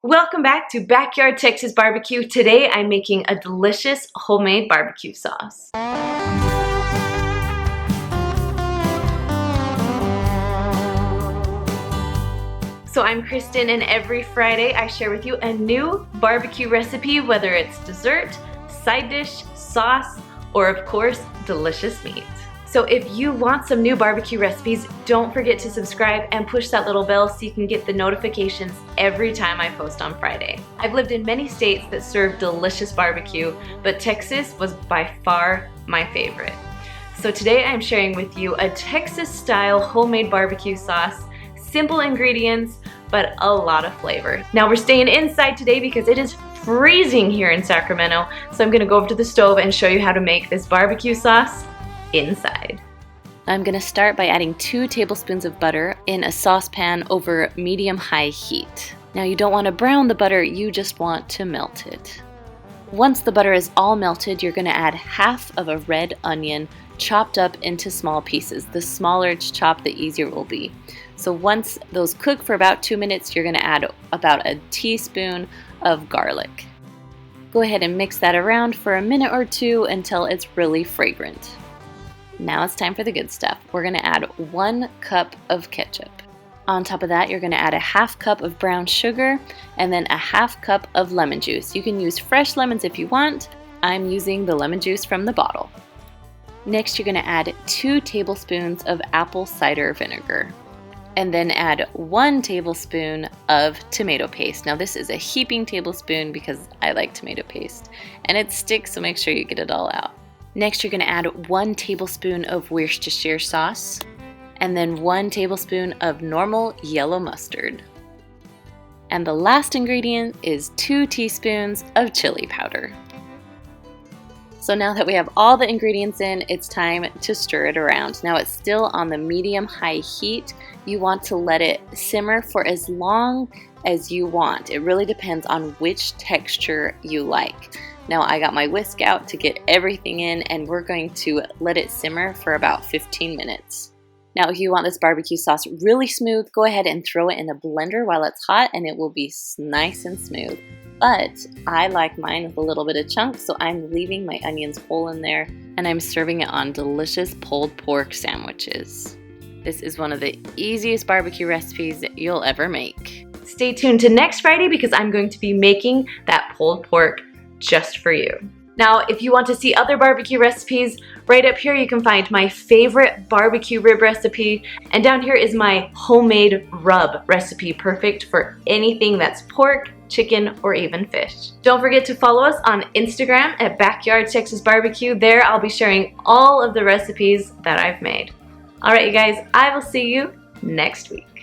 Welcome back to Backyard Texas Barbecue. Today I'm making a delicious homemade barbecue sauce. So I'm Kristen, and every Friday I share with you a new barbecue recipe, whether it's dessert, side dish, sauce, or of course, delicious meat. So if you want some new barbecue recipes, don't forget to subscribe and push that little bell so you can get the notifications every time I post on Friday. I've lived in many states that serve delicious barbecue, but Texas was by far my favorite. So today I'm sharing with you a Texas-style homemade barbecue sauce, simple ingredients, but a lot of flavor. Now we're staying inside today because it is freezing here in Sacramento, so I'm gonna go over to the stove and show you how to make this barbecue sauce inside. I'm going to start by adding 2 tablespoons of butter in a saucepan over medium-high heat. Now you don't want to brown the butter, you just want to melt it. Once the butter is all melted, you're going to add half of a red onion chopped up into small pieces. The smaller it's chopped, the easier it will be. So once those cook for about 2 minutes, you're going to add about a teaspoon of garlic. Go ahead and mix that around for a minute or two until it's really fragrant. Now it's time for the good stuff. We're going to add 1 cup of ketchup. On top of that, you're going to add a ½ cup of brown sugar and then a ½ cup of lemon juice. You can use fresh lemons if you want. I'm using the lemon juice from the bottle. Next, you're going to add 2 tablespoons of apple cider vinegar. And then add 1 tablespoon of tomato paste. Now this is a heaping tablespoon because I like tomato paste. And it sticks, so make sure you get it all out. Next, you're going to add 1 tablespoon of Worcestershire sauce and then 1 tablespoon of normal yellow mustard. And the last ingredient is 2 teaspoons of chili powder. So now that we have all the ingredients in, it's time to stir it around. Now it's still on the medium-high heat. You want to let it simmer for as long as you want. It really depends on which texture you like. Now I got my whisk out to get everything in, and we're going to let it simmer for about 15 minutes. Now if you want this barbecue sauce really smooth, go ahead and throw it in a blender while it's hot and it will be nice and smooth. But I like mine with a little bit of chunks, so I'm leaving my onions whole in there, and I'm serving it on delicious pulled pork sandwiches. This is one of the easiest barbecue recipes that you'll ever make. Stay tuned to next Friday because I'm going to be making that pulled pork just for you. Now, if you want to see other barbecue recipes, right up here you can find my favorite barbecue rib recipe, and down here is my homemade rub recipe, perfect for anything that's pork, chicken, or even fish. Don't forget to follow us on Instagram at Backyard Texas Barbecue. There I'll be sharing all of the recipes that I've made. Alright you guys, I will see you next week.